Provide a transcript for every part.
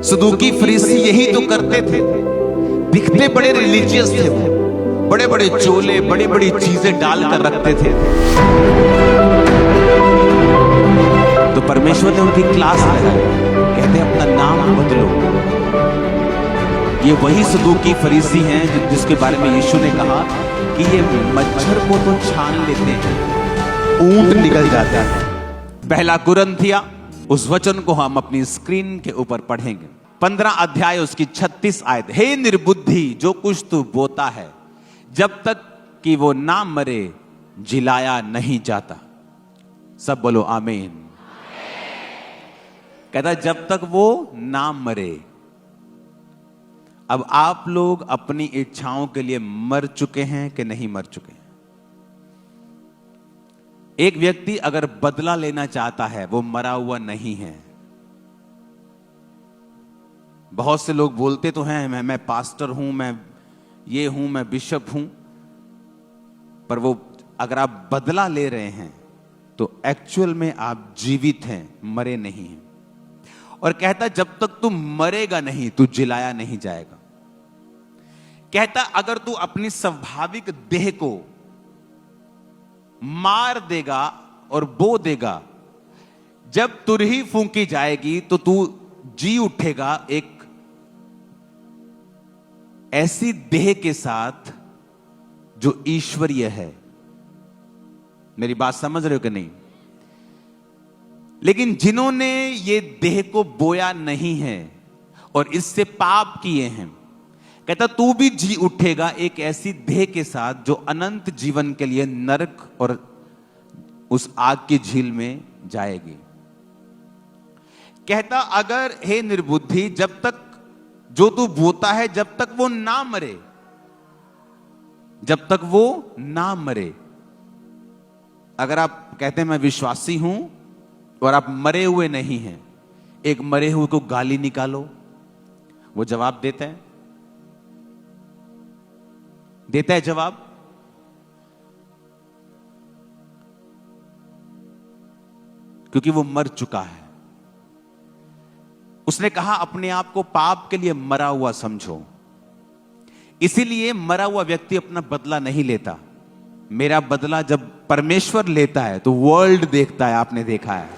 सदूकी फरीसी यही तो करते थे। दिखते बड़े रिलीजियस थे वो, बड़े बड़े चोले, बड़ी बड़ी चीजें डालकर रखते थे। तो परमेश्वर ने उनकी क्लास लगाई, कहते अपना नाम बदलो। ये वही सदूकी फरीसी हैं जिसके बारे में यीशु ने कहा कि ये मच्छर को तो छान लेते हैं, ऊंट निकल जाता है। पहला कुरिन्थिया, उस वचन को हम अपनी स्क्रीन के ऊपर पढ़ेंगे। 15 अध्याय उसकी 36 आयत। हे निर्बुद्धि, जो कुछ तू बोता है जब तक कि वो ना मरे जिलाया नहीं जाता। सब बोलो आमीन। कहता जब तक वो ना मरे। अब आप लोग अपनी इच्छाओं के लिए मर चुके हैं कि नहीं मर चुके हैं? एक व्यक्ति अगर बदला लेना चाहता है, वो मरा हुआ नहीं है। बहुत से लोग बोलते तो हैं मैं पास्टर हूं, मैं ये हूं, मैं बिशप हूं, पर वो अगर आप बदला ले रहे हैं तो एक्चुअल में आप जीवित हैं, मरे नहीं हैं। और कहता जब तक तू मरेगा नहीं, तू जिलाया नहीं जाएगा। कहता अगर तू अपनी स्वाभाविक देह को मार देगा और बो देगा, जब तुरही फूंकी जाएगी तो तू जी उठेगा एक ऐसी देह के साथ जो ईश्वरीय है। मेरी बात समझ रहे हो कि नहीं? लेकिन जिन्होंने ये देह को बोया नहीं है और इससे पाप किए हैं, कहता तू भी जी उठेगा एक ऐसी देह के साथ जो अनंत जीवन के लिए नरक और उस आग की झील में जाएगी। कहता अगर हे निर्बुद्धि, जब तक जो तू बोता है जब तक वो ना मरे, जब तक वो ना मरे। अगर आप कहते हैं मैं विश्वासी हूं और आप मरे हुए नहीं हैं, एक मरे हुए को गाली निकालो, वो जवाब देता है? देता है जवाब? क्योंकि वो मर चुका है। उसने कहा अपने आप को पाप के लिए मरा हुआ समझो। इसीलिए मरा हुआ व्यक्ति अपना बदला नहीं लेता। मेरा बदला जब परमेश्वर लेता है तो वर्ल्ड देखता है, आपने देखा है,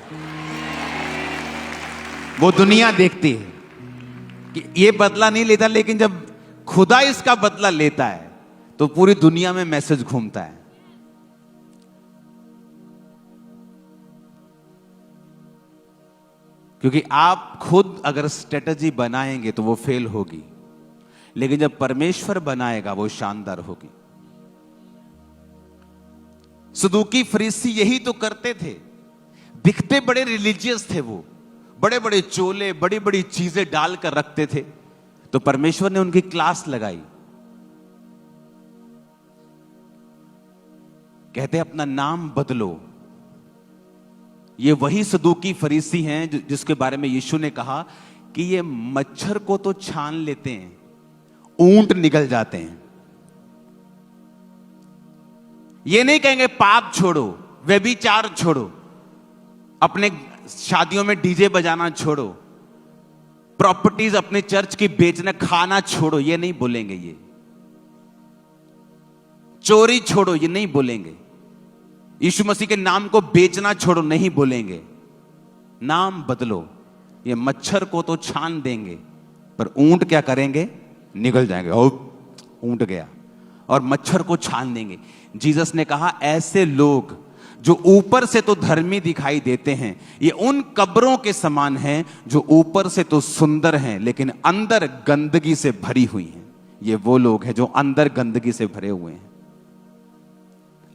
वो दुनिया देखती है कि ये बदला नहीं लेता, लेकिन जब खुदा इसका बदला लेता है तो पूरी दुनिया में मैसेज घूमता है। क्योंकि आप खुद अगर स्ट्रेटजी बनाएंगे तो वो फेल होगी, लेकिन जब परमेश्वर बनाएगा वो शानदार होगी। सदूकी फरीसी यही तो करते थे। दिखते बड़े रिलीजियस थे वो, बड़े बड़े चोले, बड़ी बड़ी चीजें डालकर रखते थे। तो परमेश्वर ने उनकी क्लास लगाई। कहते अपना नाम बदलो। ये वही सदूकी फरीसी हैं जिसके बारे में यीशु ने कहा कि ये मच्छर को तो छान लेते हैं, ऊंट निकल जाते हैं। ये नहीं कहेंगे पाप छोड़ो, व्यभिचार छोड़ो, अपने शादियों में डीजे बजाना छोड़ो, प्रॉपर्टीज अपने चर्च की बेचना, खाना छोड़ो, ये नहीं बोलेंगे। ये चोरी छोड़ो, ये नहीं बोलेंगे। यीशु मसीह के नाम को बेचना छोड़ो, नहीं बोलेंगे। नाम बदलो। ये मच्छर को तो छान देंगे, पर ऊंट क्या करेंगे? निकल जाएंगे। ऊंट गया, और मच्छर को छान देंगे। जीसस ने कहा ऐसे लोग जो ऊपर से तो धर्मी दिखाई देते हैं, ये उन कब्रों के समान हैं जो ऊपर से तो सुंदर हैं लेकिन अंदर गंदगी से भरी हुई हैं। ये वो लोग हैं जो अंदर गंदगी से भरे हुए हैं,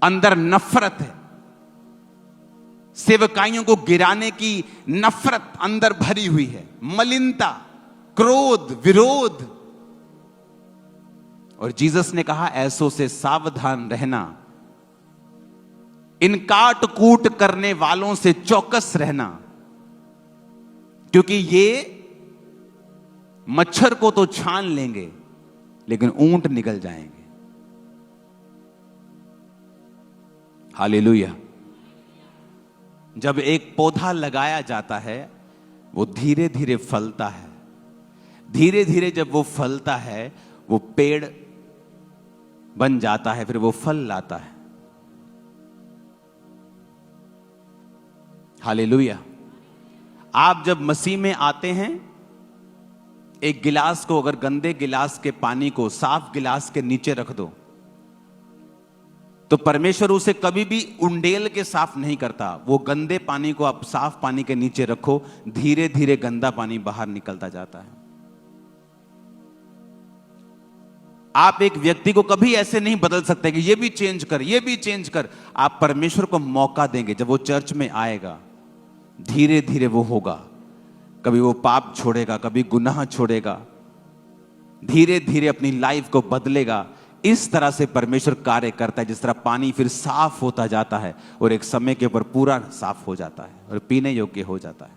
अंदर नफरत है, सेवकाइयों को गिराने की नफरत अंदर भरी हुई है, मलिनता, क्रोध, विरोध। और जीसस ने कहा ऐसों से सावधान रहना, इन काट कूट करने वालों से चौकस रहना, क्योंकि ये मच्छर को तो छान लेंगे लेकिन ऊंट निकल जाएंगे। हालेलुया। जब एक पौधा लगाया जाता है वो धीरे धीरे फलता है, धीरे धीरे जब वो फलता है, वो पेड़ बन जाता है, फिर वो फल लाता है। हालेलुया। आप जब मसीह में आते हैं, एक गिलास को, अगर गंदे गिलास के पानी को साफ गिलास के नीचे रख दो, तो परमेश्वर उसे कभी भी उंडेल के साफ नहीं करता। वो गंदे पानी को आप साफ पानी के नीचे रखो, धीरे धीरे गंदा पानी बाहर निकलता जाता है। आप एक व्यक्ति को कभी ऐसे नहीं बदल सकते कि ये भी चेंज कर, ये भी चेंज कर। आप परमेश्वर को मौका देंगे, जब वो चर्च में आएगा धीरे धीरे वो होगा। कभी वो पाप छोड़ेगा, कभी गुनाह छोड़ेगा, धीरे धीरे अपनी लाइफ को बदलेगा। इस तरह से परमेश्वर कार्य करता है, जिस तरह पानी फिर साफ होता जाता है और एक समय के ऊपर पूरा साफ हो जाता है और पीने योग्य हो जाता है।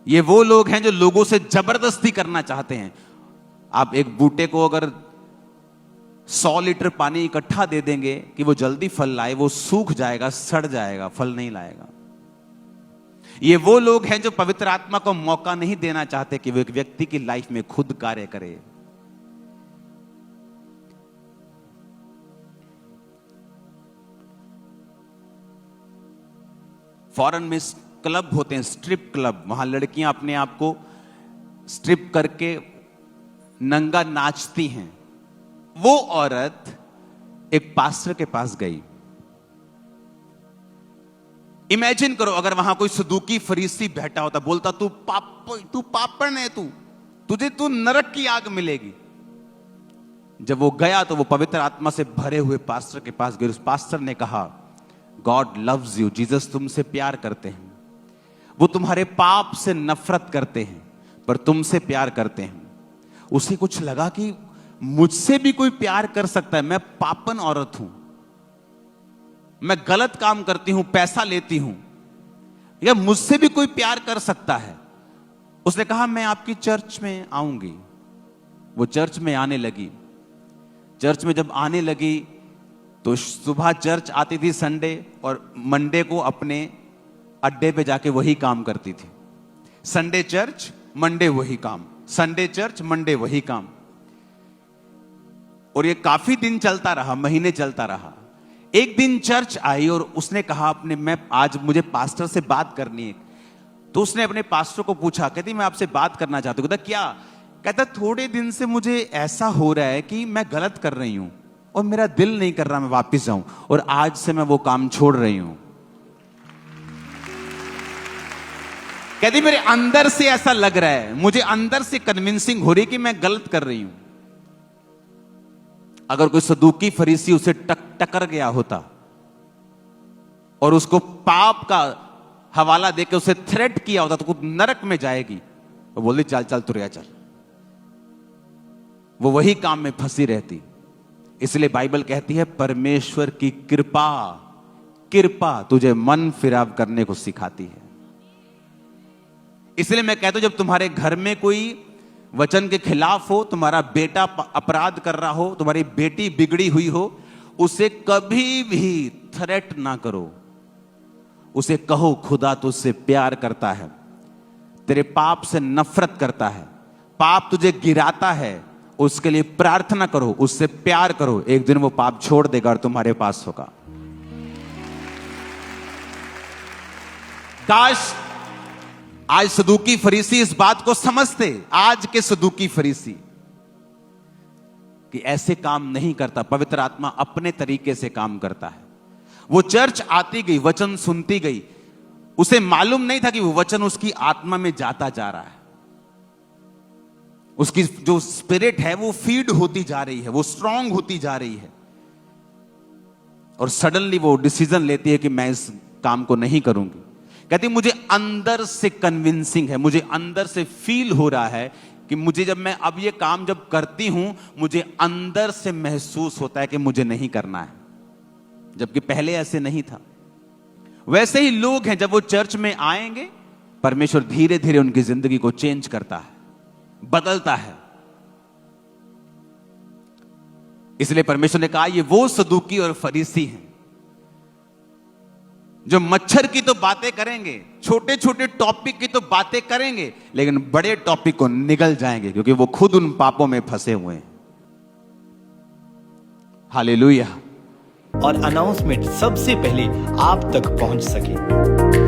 ये वो लोग हैं जो लोगों से जबरदस्ती करना चाहते हैं। आप एक बूटे को अगर 100 लीटर पानी इकट्ठा दे देंगे कि वो जल्दी फल लाए, वो सूख जाएगा, सड़ जाएगा, फल नहीं लाएगा। ये वो लोग हैं जो पवित्र आत्मा को मौका नहीं देना चाहते कि वो एक व्यक्ति की लाइफ में खुद कार्य करे। फॉरेन में क्लब होते हैं, स्ट्रिप क्लब, वहां लड़कियां अपने आप को स्ट्रिप करके नंगा नाचती हैं। वो औरत एक पास्टर के पास गई। इमेजिन करो अगर वहां कोई सदूकी फरीसी बैठा होता, बोलता तू पापण है, तू नरक की आग मिलेगी। जब वो गया तो वो पवित्र आत्मा से भरे हुए पास्टर के पास गए। उस पास्टर ने कहा, गॉड लव्स यू, जीसस तुमसे प्यार करते हैं। वो तुम्हारे पाप से नफरत करते हैं पर तुमसे प्यार करते हैं। उसे कुछ लगा कि मुझसे भी कोई प्यार कर सकता है, मैं पापन औरत हूं, मैं गलत काम करती हूं, पैसा लेती हूं, या मुझसे भी कोई प्यार कर सकता है। उसने कहा मैं आपकी चर्च में आऊंगी। वो चर्च में आने लगी। चर्च में जब आने लगी तो सुबह चर्च आती थी संडे, और मंडे को अपने अड्डे पे जाके वही काम करती थी। संडे चर्च, मंडे वही काम, संडे चर्च, मंडे वही काम। और ये काफी दिन चलता रहा, महीने चलता रहा। एक दिन चर्च आई और उसने कहा अपने, मैं आज मुझे पास्टर से बात करनी है। तो उसने अपने पास्टर को पूछा, कहती मैं आपसे बात करना चाहती हूँ। कहता क्या? कहता थोड़े दिन से मुझे ऐसा हो रहा है कि मैं गलत कर रही हूं और मेरा दिल नहीं कर रहा मैं वापस जाऊं, और आज से मैं वो काम छोड़ रही हूं। कहती मेरे अंदर से ऐसा लग रहा है, मुझे अंदर से कन्विंसिंग हो रही कि मैं गलत कर रही हूं। अगर कोई सदूकी फरीसी उसे टकर गया होता और उसको पाप का हवाला देकर उसे थ्रेट किया होता तो कुछ नरक में जाएगी, वो बोलती चल चल तुरिया चल। वो वही काम में फंसी रहती। इसलिए बाइबल कहती है परमेश्वर की कृपा तुझे मन फिराव करने को सिखाती है। इसलिए मैं कहता हूं जब तुम्हारे घर में कोई वचन के खिलाफ हो, तुम्हारा बेटा अपराध कर रहा हो, तुम्हारी बेटी बिगड़ी हुई हो, उसे कभी भी थ्रेट ना करो। उसे कहो खुदा तुझसे प्यार करता है, तेरे पाप से नफरत करता है, पाप तुझे गिराता है, उसके लिए प्रार्थना करो, उससे प्यार करो। एक दिन वो पाप छोड़ देगा और तुम्हारे पास होगा। काश आज सदूकी फरीसी इस बात को समझते, आज के सदूकी फरीसी, कि ऐसे काम नहीं करता, पवित्र आत्मा अपने तरीके से काम करता है। वो चर्च आती गई, वचन सुनती गई, उसे मालूम नहीं था कि वो वचन उसकी आत्मा में जाता जा रहा है। उसकी जो स्पिरिट है वो फीड होती जा रही है, वो स्ट्रांग होती जा रही है, और सडनली वो डिसीजन लेती है कि मैं इस काम को नहीं करूंगी। कहती मुझे अंदर से कन्विंसिंग है, मुझे अंदर से फील हो रहा है कि मुझे, जब मैं अब ये काम जब करती हूं, मुझे अंदर से महसूस होता है कि मुझे नहीं करना है, जबकि पहले ऐसे नहीं था। वैसे ही लोग हैं, जब वो चर्च में आएंगे, परमेश्वर धीरे धीरे उनकी जिंदगी को चेंज करता है, बदलता है। इसलिए परमेश्वर ने कहा ये वो सदूकी और फरीसी हैं जो मच्छर की तो बातें करेंगे, छोटे छोटे टॉपिक की तो बातें करेंगे, लेकिन बड़े टॉपिक को निगल जाएंगे, क्योंकि वो खुद उन पापों में फंसे हुए हैं। हालेलुया। और अनाउंसमेंट सबसे पहले आप तक पहुंच सके।